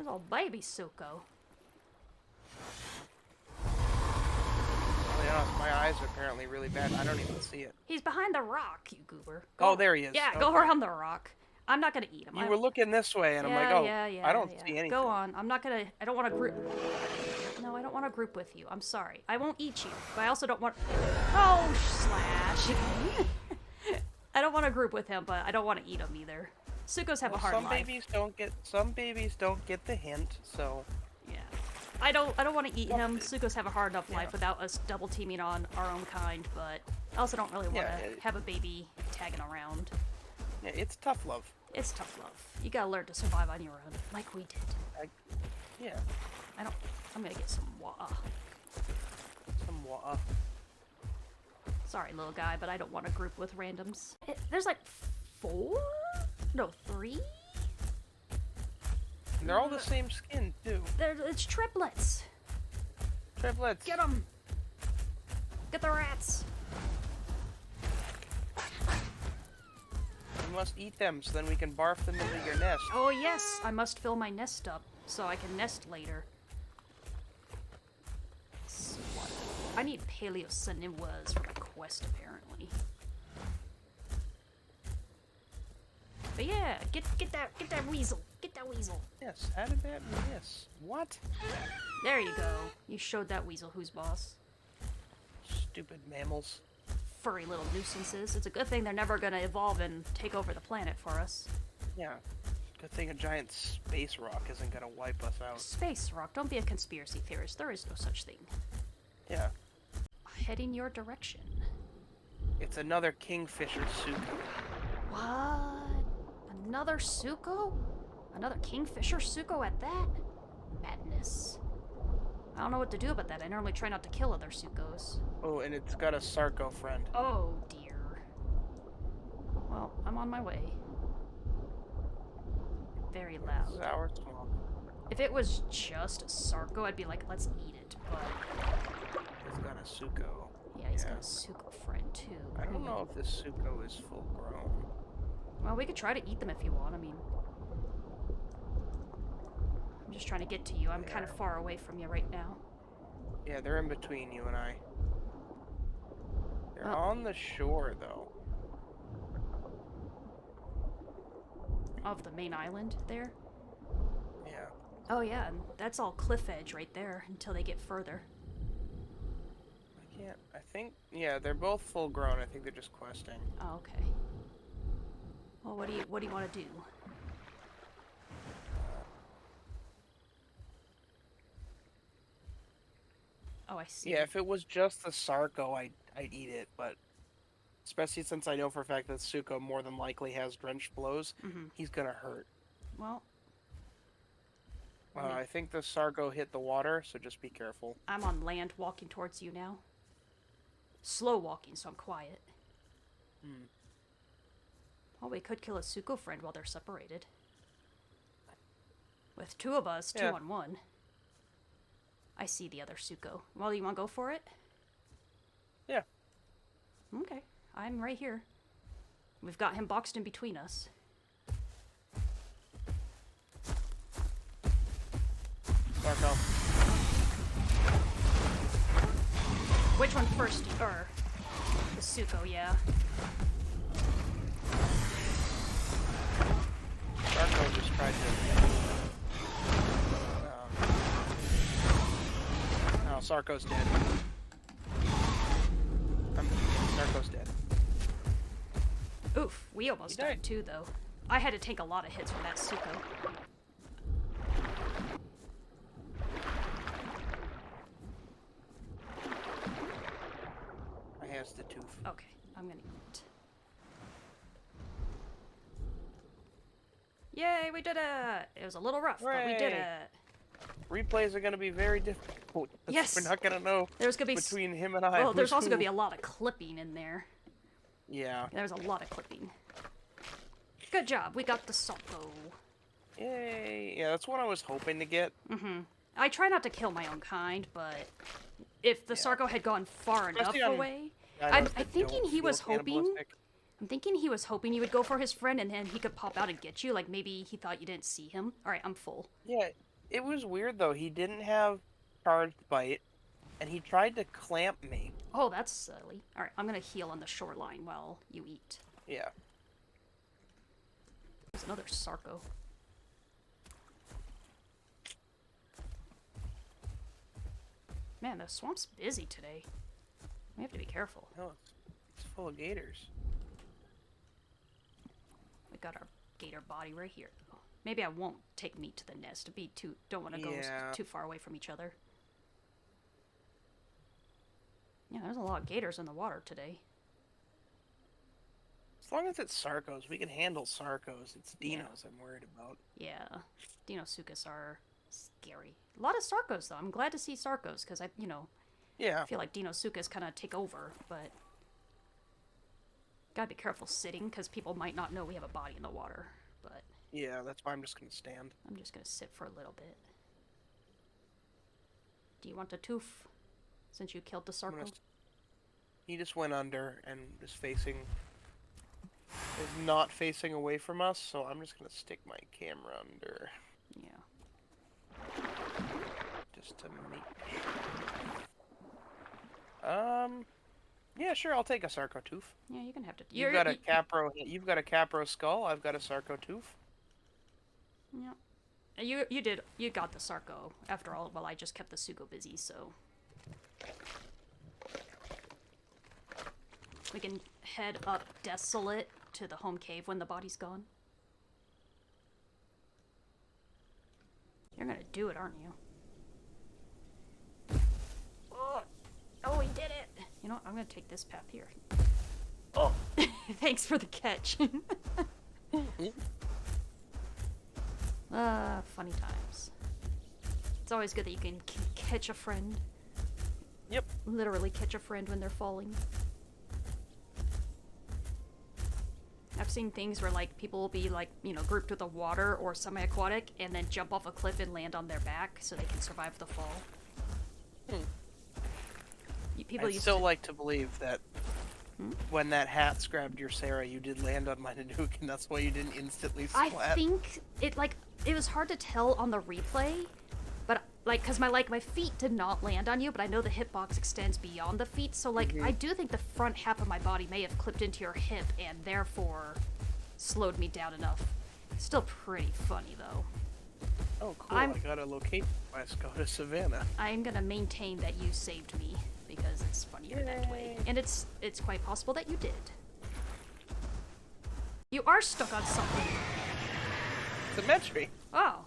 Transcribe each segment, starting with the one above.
Little baby Sucho. I'll be honest, my eyes are apparently really bad. I don't even see it. He's behind the rock, you goober. Oh, there he is. Yeah, Okay. go around the rock. I'm not gonna eat him. You were looking this way, and I'm like, oh, I don't see anything. Go on. I'm not gonna. I don't want to group. No, I don't want to group with you. I'm sorry. I won't eat you, but I also don't want. Oh, slash. I don't want to group with him, but I don't want to eat him either. Suchos have a hard life. Some babies don't get the hint, so. Yeah. I don't want to eat him. Suchos have a hard enough life without us double teaming on our own kind, but I also don't really want to have a baby tagging around. Yeah, it's tough love. It's tough love. You gotta learn to survive on your own, like we did. Yeah. I'm gonna get some water. Some water. Sorry, little guy, but I don't want to group with randoms. There's like 4? No, 3? And they're all the same skin, too. It's triplets. Triplets. Get them. Get the rats. You must eat them, so then we can barf them into your nest. Oh yes, I must fill my nest up, so I can nest later. What? I need paleocyanimwas for my quest, apparently. But yeah, get that weasel. Get that weasel. Yes, how did that miss? What? There you go. You showed that weasel who's boss. Stupid mammals. Furry little nuisances. It's a good thing they're never gonna evolve and take over the planet for us. Yeah. Good thing a giant space rock isn't gonna wipe us out. Space rock, don't be a conspiracy theorist. There is no such thing. Yeah. Heading your direction. It's another kingfisher Sucho. What? Another Sucho? Another kingfisher Sucho at that? Madness. I don't know what to do about that. I normally try not to kill other Suchos. Oh, and it's got a Sarco friend. Oh dear. Well, I'm on my way. Very loud. Sour swamp. If it was just a Sarco, I'd be like, let's eat it, but... It's got a Sucho. Yeah, he's got a Sucho friend, too. I don't know if this Sucho is full grown. Well, we could try to eat them if you want. I mean... I'm just trying to get to you. I'm kind of far away from you right now. Yeah, they're in between you and I. They're on the shore, though. Of the main island there? Yeah. Oh yeah, and that's all cliff edge right there until they get further. I think, yeah, they're both full grown. I think they're just questing. Oh, okay. Well, what do you want to do? Oh, I see. Yeah, if it was just the Sarco, I'd eat it, but especially since I know for a fact that Sucho more than likely has drenched blows, he's gonna hurt. Well, I think the Sarco hit the water, so just be careful. I'm on land walking towards you now. Slow walking, so I'm quiet. Well, we could kill a Sucho friend while they're separated. With 2 of us, 2 on 1. I see the other Sucho. Well, you want to go for it? Yeah. Okay, I'm right here. We've got him boxed in between us. Sarco. Which one first? Or the Sucho, yeah. Sarco just tried to... Oh, Sarco's dead. Sarco's dead. Oof, we almost died too, though. I had to take a lot of hits from that Sucho. I has the tooth. Okay, I'm gonna eat. Yay, we did it! It was a little rough, but we did it. Replays are going to be very difficult. Yes. We're not going to know there's gonna be between him and I. Well, there's also going to be a lot of clipping in there. Yeah. There's a lot of clipping. Good job, we got the Sarco. Yay. Yeah, that's what I was hoping to get. I try not to kill my own kind, but if the Sarco had gone far enough away... I'm thinking he was hoping... I'm thinking he was hoping you would go for his friend and then he could pop out and get you. Like, maybe he thought you didn't see him. Alright, I'm full. Yeah, It was weird though. He didn't have charged bite, and he tried to clamp me. Oh, that's silly. Alright, I'm gonna heal on the shoreline while you eat. Yeah. There's another Sarco. Man, the swamp's busy today. We have to be careful. No, it's full of gators. We got our gator body right here. Maybe I won't take meat to the nest. Don't want to go too far away from each other. Yeah, there's a lot of gators in the water today. As long as it's Sarcos, we can handle Sarcos. It's Dinos I'm worried about. Yeah, Deinosuchus are scary. A lot of Sarcos though. I'm glad to see Sarcos because I feel like Deinosuchus kind of take over, but gotta be careful sitting because people might not know we have a body in the water. But yeah, that's why I'm just gonna stand. I'm just gonna sit for a little bit. Do you want a tooth? Since you killed the Sarco? He just went under and is not facing away from us, so I'm just gonna stick my camera under. Yeah. Just to make sure. Yeah, sure, I'll take a Sarco tooth. Yeah, you can have to. You've got a Capro skull, I've got a Sarco tooth. Yeah. You got the Sarco after all. Well, I just kept the Sugo busy, so we can head up desolate to the home cave when the body's gone. You're gonna do it, aren't you? Oh, he did it! You know what? I'm gonna take this path here. Oh! Thanks for the catch. Funny times. It's always good that you can catch a friend. Yep. Literally catch a friend when they're falling. I've seen things where, like, people will be, like, grouped with a water or semi-aquatic and then jump off a cliff and land on their back so they can survive the fall. I'd still like to believe that when that hat grabbed your Sarah, you did land on my Nanook, and that's why you didn't instantly splat. I think it was hard to tell on the replay, but, because my feet did not land on you, but I know the hitbox extends beyond the feet, so, I do think the front half of my body may have clipped into your hip and therefore slowed me down enough. Still pretty funny, though. Oh, cool. I got a location quest. Go to Savannah. I'm gonna maintain that you saved me, because it's funnier that way. And it's quite possible that you did. You are stuck on something. Symmetry. Oh.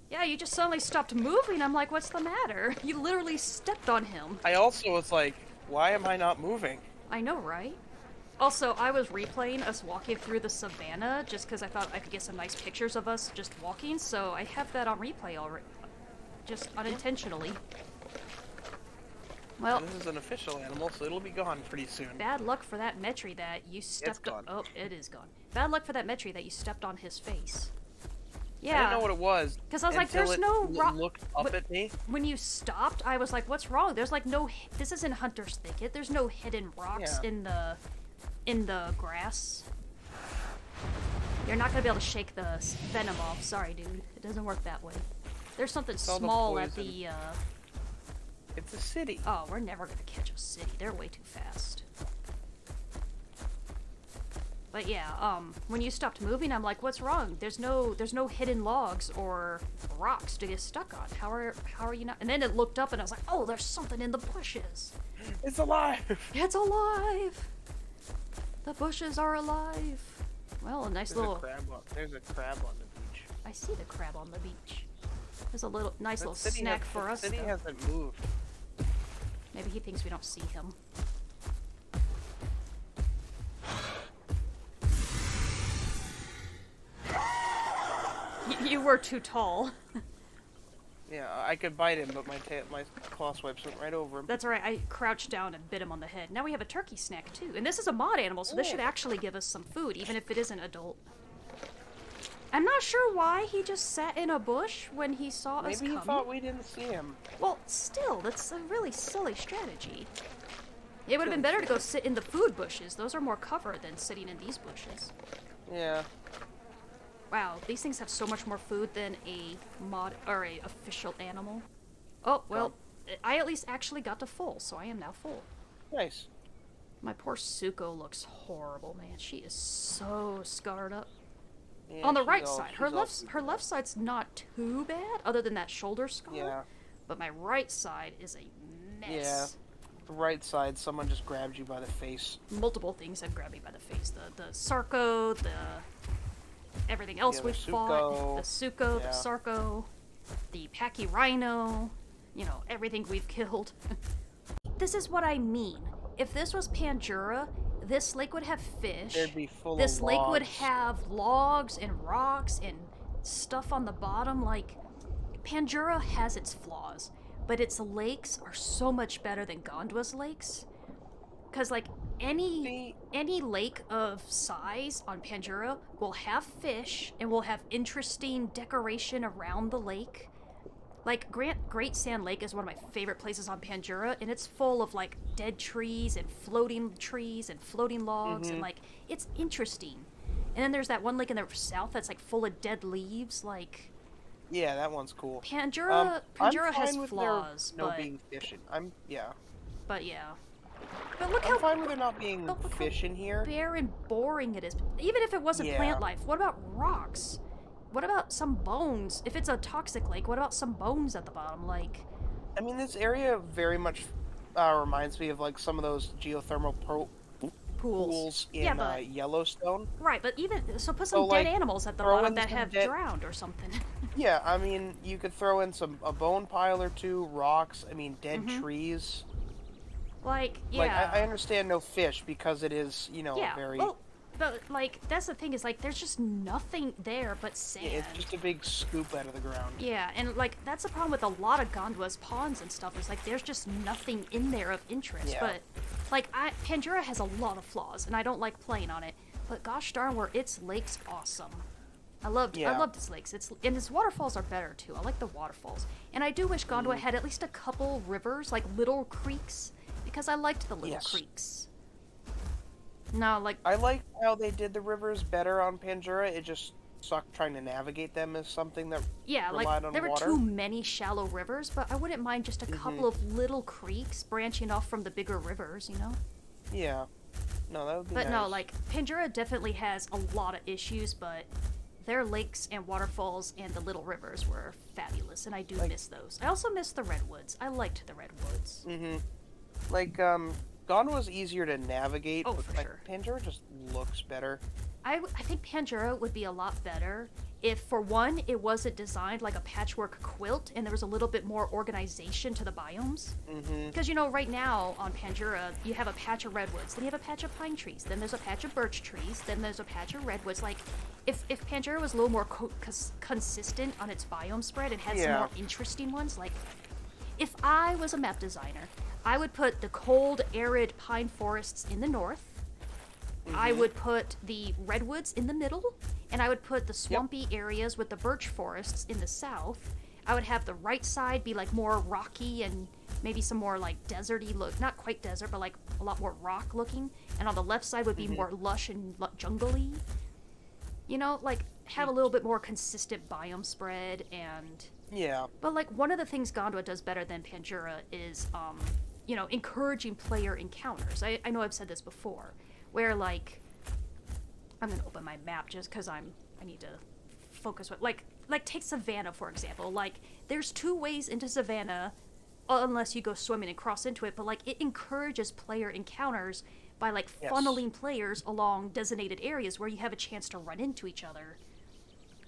Yeah, you just suddenly stopped moving. I'm like, what's the matter? You literally stepped on him. I also was like, why am I not moving? I know, right? Also, I was replaying us walking through the savannah just because I thought I could get some nice pictures of us just walking, so I have that on replay already. Just unintentionally. Well, this is an official animal, so it'll be gone pretty soon. Bad luck for that Metri that you stepped on. Oh, it is gone. Bad luck for that Metri that you stepped on his face. Yeah. I didn't know what it was. Because I was like, there's no rock. Looked up at me. When you stopped, I was like, what's wrong? There's no. This isn't Hunter's Thicket. There's no hidden rocks in the grass. You're not gonna be able to shake the venom off. Sorry, dude. It doesn't work that way. There's something small at the. It's a city. Oh, we're never gonna catch a city. They're way too fast. But yeah, when you stopped moving, I'm like, what's wrong? There's no hidden logs or rocks to get stuck on. How are you not? And then it looked up and I was like, oh, there's something in the bushes. It's alive. It's alive. The bushes are alive. Well, a nice little. There's a crab on the beach. I see the crab on the beach. There's a nice little snack for us. The city hasn't moved. Maybe he thinks we don't see him. You were too tall. Yeah, I could bite him, but my claw swipes went right over him. That's alright, I crouched down and bit him on the head. Now we have a turkey snack too. And this is a mod animal, so this should actually give us some food, even if it isn't adult. I'm not sure why he just sat in a bush when he saw us coming. Maybe he thought we didn't see him. Well, still, that's a really silly strategy. It would have been better to go sit in the food bushes. Those are more cover than sitting in these bushes. Yeah. Wow, these things have so much more food than a mod or a official animal. Oh, well, I at least actually got to full, so I am now full. Nice. My poor Sucho looks horrible, man. She is so scarred up. Yeah, On the she's right all- side, she's her all left super her left side's not too bad, other than that shoulder scar. Yeah. But my right side is a mess. Yeah. The right side, someone just grabbed you by the face. Multiple things have grabbed me by the face. The Sarco, the everything else Yeah, the we fought, Sucho. the Sucho, Yeah. the Sarco, the Packy Rhino, you know, everything we've killed. This is what I mean. If this was Pandora, this lake would have fish. They'd be full of This lake would logs. have logs and rocks and stuff on the bottom. Like, Pandora has its flaws, but its lakes are so much better than Gondwa's lakes. Because, like, any lake of size on Pandora will have fish and will have interesting decoration around the lake. Like, Great Sand Lake is one of my favorite places on Pandora, and it's full of, like, dead trees and floating logs, and, like, it's interesting. And then there's that one lake in the south that's, like, full of dead leaves, like... Yeah, that one's cool. Pandora I'm has fine with flaws, there no but... being fish in. But, yeah. But look I'm how fine with there not being but look how fish in here. bare and boring it is. Even if it wasn't Yeah. plant life, what about rocks? What about some bones? If it's a toxic lake, what about some bones at the bottom? Like... I mean, this area very much reminds me of like some of those geothermal pools in Yeah, but... Yellowstone. Right, but even... So put some So, dead like, animals at the throw bottom in that some have dead- drowned or something. Yeah, I mean, you could throw in a bone pile or two, rocks. I mean, dead trees. Like, yeah. Like, I understand no fish because it is, yeah, very. well, but, like, that's the thing is, like, there's just nothing there but sand. Yeah, it's just a big scoop out of the ground. Yeah, and, like, that's the problem with a lot of Gondwa's ponds and stuff, is, like, there's just nothing in there of interest. Yeah. But, like, Pandora has a lot of flaws, and I don't like playing on it. But gosh darn, were its lakes awesome. I loved its lakes. And its waterfalls are better, too. I like the waterfalls. And I do wish Gondwa had at least a couple rivers, like, little creeks, because I liked the little creeks. No, like... I like how they did the rivers better on Pandora. It just sucked trying to navigate them as something that relied on there were water. too many shallow rivers, but I wouldn't mind just a couple of little creeks branching off from the bigger rivers, you know? Yeah. No, that would be But nice. no, like, Pandora definitely has a lot of issues, but their lakes and waterfalls and the little rivers were fabulous, and I do miss those. I also miss the redwoods. I liked the redwoods. Like, Gone was easier to navigate, Oh, but for sure. Pandora just looks better. I think Pandora would be a lot better if, for one, it wasn't designed like a patchwork quilt and there was a little bit more organization to the biomes. Because, right now on Pandora, you have a patch of redwoods, then you have a patch of pine trees, then there's a patch of birch trees, then there's a patch of redwoods. Like, if Pandora was a little more consistent on its biome spread and had some more interesting ones, like, if I was a map designer, I would put the cold, arid pine forests in the north. I would put the redwoods in the middle, and I would put the swampy areas with the birch forests in the south. I would have the right side be like more rocky and maybe some more like deserty look, not quite desert, but like a lot more rock looking. And on the left side would be more lush and jungly. Like have a little bit more consistent biome spread and... Yeah. But like one of the things Gondwa does better than Pandora is, encouraging player encounters. I know I've said this before. Where, like, I'm gonna open my map just because I need to focus with, like, take Savannah, for example. Like, there's 2 ways into Savannah, unless you go swimming and cross into it, but, like, it encourages player encounters by, like, funneling players along designated areas where you have a chance to run into each other.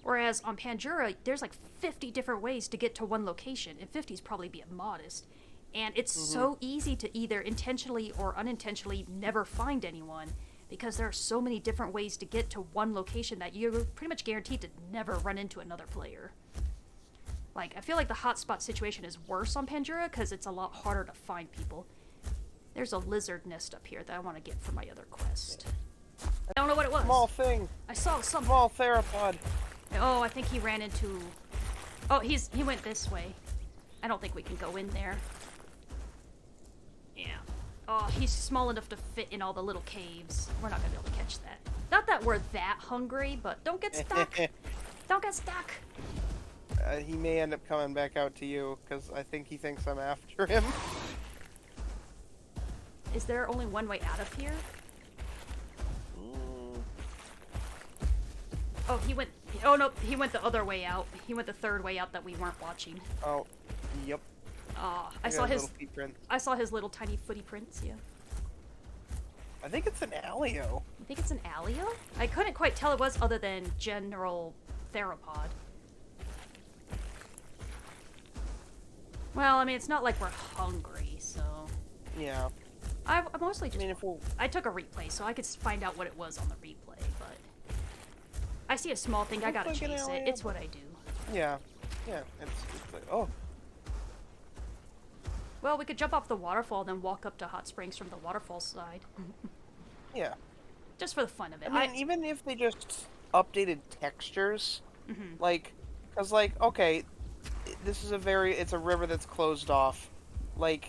Whereas on Pandora, there's, like, 50 different ways to get to one location, and 50 is probably being modest. And it's so easy to either intentionally or unintentionally never find anyone because there are so many different ways to get to one location that you're pretty much guaranteed to never run into another player. Like, I feel like the hotspot situation is worse on Pandora because it's a lot harder to find people. There's a lizard nest up here that I want to get for my other quest. I don't know what it was. Small thing. I saw something. Small theropod. Oh, I think he ran into... Oh, he went this way. I don't think we can go in there. Yeah. Oh, he's small enough to fit in all the little caves. We're not gonna be able to catch that. Not that we're that hungry, but don't get stuck. Don't get stuck. He may end up coming back out to you, because I think he thinks I'm after him. Is there only one way out of here? Oh, he went... Oh, no, he went the other way out. He went the third way out that we weren't watching. Oh, yep. I saw his... little feet print. I saw his little tiny footy prints, yeah. I think it's an Alio. You think it's an Alio? I couldn't quite tell it was other than general theropod. Well, I mean, it's not like we're hungry, so... Yeah. I mostly just... I mean, if we'll... I took a replay, so I could find out what it was on the replay, but... I see a small thing, I gotta chase it. It's what I do. Yeah. Yeah, it's like, oh. Well, we could jump off the waterfall, then walk up to hot springs from the waterfall side. Yeah. Just for the fun of it. I mean, even if they just updated textures, Mm-hmm. like, because, like, okay, this is it's a river that's closed off. Like,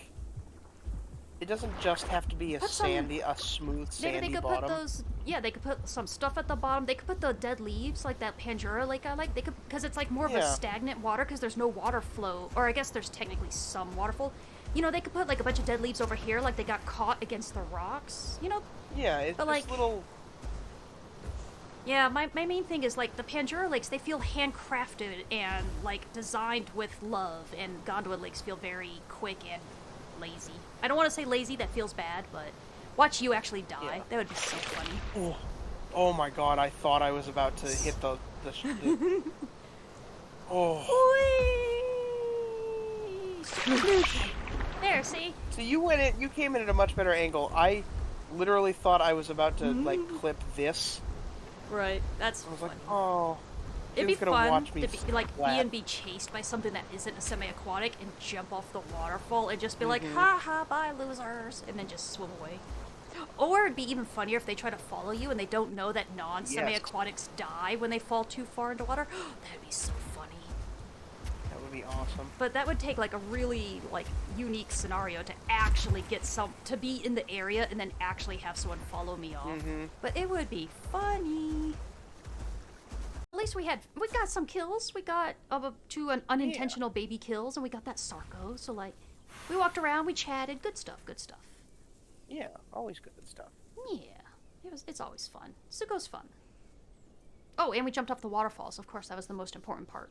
it doesn't just have to be a smooth sandy Maybe they could bottom. put those... Yeah, they could put some stuff at the bottom. They could put the dead leaves, like that Pandura lake I like. They could... Because it's, like, more of a stagnant water, because there's no water flow. Or I guess there's technically some water flow. You know, they could put, like, a bunch of dead leaves over here, like they got caught against the rocks. You know? Yeah, it's but, just like, little... Yeah, my main thing is, like, the Pandura lakes, they feel handcrafted and, like, designed with love. And Gondola lakes feel very quick and lazy. I don't want to say lazy, that feels bad, but watch you actually die. Yeah. That would be so funny. Oh my god, I thought I was about to hit the oh. There, see? So you came in at a much better angle. I literally thought I was about to, like, clip this. Right, that's I was fun. like, oh. It'd be gonna fun watch me to be, like, splat. be chased by something that isn't a semi-aquatic and jump off the waterfall and just be like, ha ha, bye losers, and then just swim away. Or it'd be even funnier if they try to follow you and they don't know that non-semi-aquatics die when they fall too far into water. That'd be so funny. That would be awesome. But that would take, like, a really, like, unique scenario to actually get to be in the area and then actually have someone follow me off. But it would be funny. At least we got some kills. We got two unintentional baby kills, and we got that Sarko. So, like, we walked around, we chatted. Good stuff, good stuff. Yeah, always good stuff. Yeah, it's always fun. Suko's fun. Oh, and we jumped off the waterfalls. Of course, that was the most important part.